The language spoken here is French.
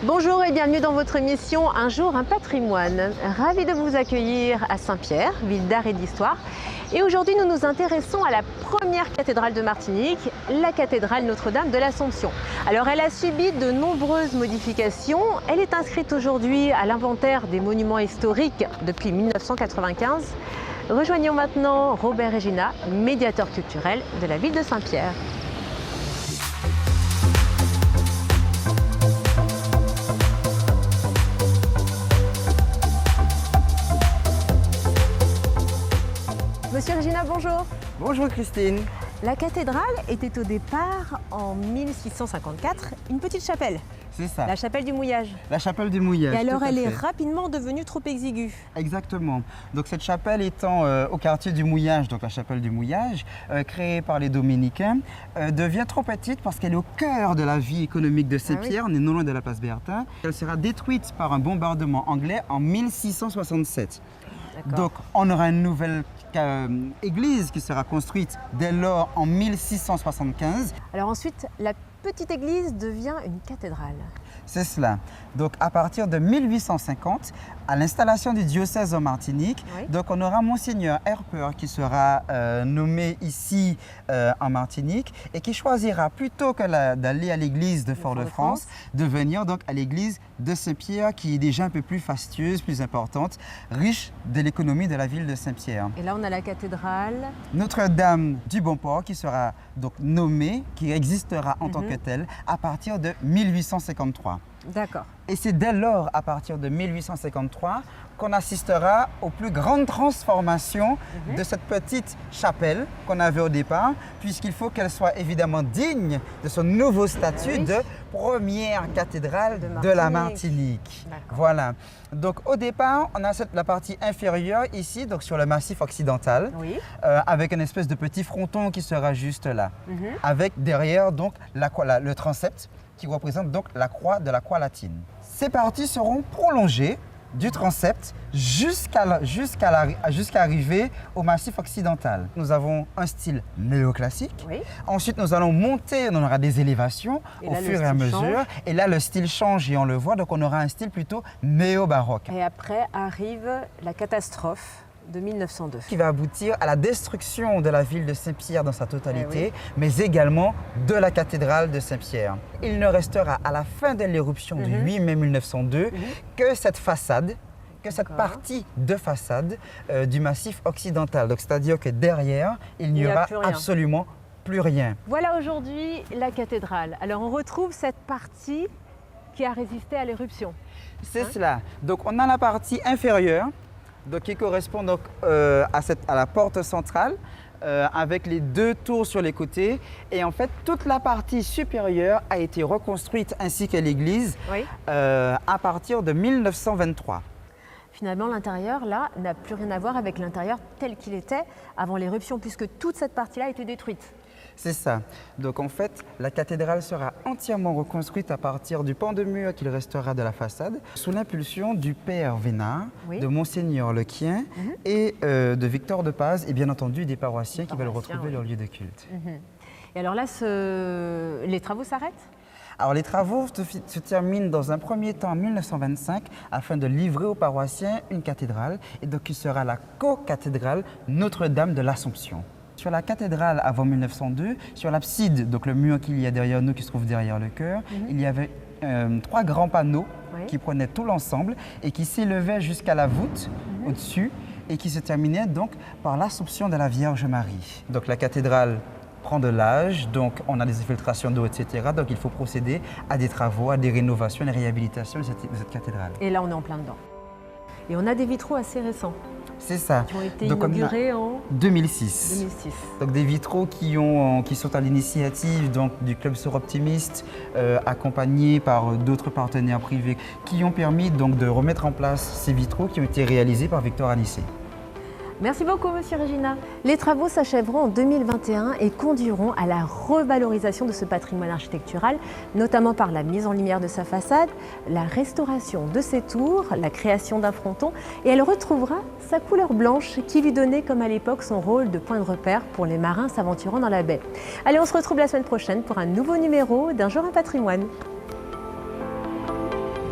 Bonjour et bienvenue dans votre émission Un jour un patrimoine. Ravi de vous accueillir à Saint-Pierre, ville d'art et d'histoire. Et aujourd'hui, nous nous intéressons à la première cathédrale de Martinique, la cathédrale Notre-Dame de l'Assomption. Alors, elle a subi de nombreuses modifications. Elle est inscrite aujourd'hui à l'inventaire des monuments historiques depuis 1995. Rejoignons maintenant Robert Regina, médiateur culturel de la ville de Saint-Pierre. Monsieur Regina, bonjour. Bonjour Christine. La cathédrale était au départ, en 1654, une petite chapelle. C'est ça. La chapelle du Mouillage. La chapelle du Mouillage. Et alors, elle est fait. rapidement devenue trop exiguë. Exactement. Donc cette chapelle étant au quartier du Mouillage, donc la chapelle du Mouillage, créée par les Dominicains, devient trop petite parce qu'elle est au cœur de la vie économique de Saint-Pierre. On est non loin de la place Bertin. Elle sera détruite par un bombardement anglais en 1667. Donc on aura une nouvelle église qui sera construite dès lors en 1675. Alors ensuite, la petite église devient une cathédrale. C'est cela. Donc à partir de 1850, à l'installation du diocèse en Martinique, donc on aura Monseigneur Herpeur qui sera nommé ici en Martinique et qui choisira plutôt que d'aller à l'église de Fort-de-France, de venir donc à l'église de Saint-Pierre qui est déjà un peu plus fastueuse, plus importante, riche de l'économie de la ville de Saint-Pierre. Et là on a la cathédrale Notre-Dame du Bon-Port qui sera donc nommée, qui existera en tant que telle à partir de 1853. D'accord. Et c'est dès lors, à partir de 1853, qu'on assistera aux plus grandes transformations de cette petite chapelle qu'on avait au départ, puisqu'il faut qu'elle soit évidemment digne de son nouveau statut de première cathédrale de la Martinique. Voilà. Donc au départ, on a la partie inférieure ici, donc sur le massif occidental, avec une espèce de petit fronton qui sera juste là, avec derrière donc le transept, qui représente donc la croix de la croix latine. Ces parties seront prolongées du transept jusqu'à arriver au massif occidental. Nous avons un style néoclassique. Ensuite, nous allons monter, on aura des élévations au fur et à mesure. Et là, le style change et on le voit, donc on aura un style plutôt néo-baroque. Et après arrive la catastrophe de 1902. Qui va aboutir à la destruction de la ville de Saint-Pierre dans sa totalité, mais également de la cathédrale de Saint-Pierre. Il ne restera à la fin de l'éruption du 8 mai 1902 que cette façade, que cette partie de façade du massif occidental. Donc c'est-à-dire que derrière, il n'y aura absolument plus rien. Voilà aujourd'hui la cathédrale. Alors on retrouve cette partie qui a résisté à l'éruption. C'est cela. Donc on a la partie inférieure, donc, qui correspond donc, à la porte centrale avec les deux tours sur les côtés. Et en fait, toute la partie supérieure a été reconstruite ainsi que l'église à partir de 1923. Finalement, l'intérieur, là, n'a plus rien à voir avec l'intérieur tel qu'il était avant l'éruption, puisque toute cette partie-là a été détruite. C'est ça. Donc en fait, la cathédrale sera entièrement reconstruite à partir du pan de mur qu'il restera de la façade, sous l'impulsion du père Vénard, de Monseigneur Lequien et de Victor de Paz, et bien entendu des paroissiens qui veulent retrouver leur lieu de culte. Et alors là, les travaux s'arrêtent ? Alors les travaux se terminent dans un premier temps en 1925 afin de livrer aux paroissiens une cathédrale, et donc qui sera la co-cathédrale Notre-Dame de l'Assomption. Sur la cathédrale avant 1902, sur l'abside, donc le mur qu'il y a derrière nous qui se trouve derrière le chœur, il y avait 3 grands panneaux qui prenaient tout l'ensemble et qui s'élevaient jusqu'à la voûte au-dessus et qui se terminaient donc par l'Assomption de la Vierge Marie. Donc la cathédrale prend de l'âge, donc on a des infiltrations d'eau, etc. Donc il faut procéder à des travaux, à des rénovations, des réhabilitations de cette cathédrale. Et là on est en plein dedans. Et on a des vitraux assez récents. C'est ça. Qui ont été inaugurés en 2006. Donc des vitraux qui sont à l'initiative du Club Sœurs Optimistes, accompagnés par d'autres partenaires privés, qui ont permis donc de remettre en place ces vitraux qui ont été réalisés par Victor Anissé. Merci beaucoup, Monsieur Regina. Les travaux s'achèveront en 2021 et conduiront à la revalorisation de ce patrimoine architectural, notamment par la mise en lumière de sa façade, la restauration de ses tours, la création d'un fronton, et elle retrouvera sa couleur blanche qui lui donnait, comme à l'époque, son rôle de point de repère pour les marins s'aventurant dans la baie. Allez, on se retrouve la semaine prochaine pour un nouveau numéro d'Un jour un patrimoine.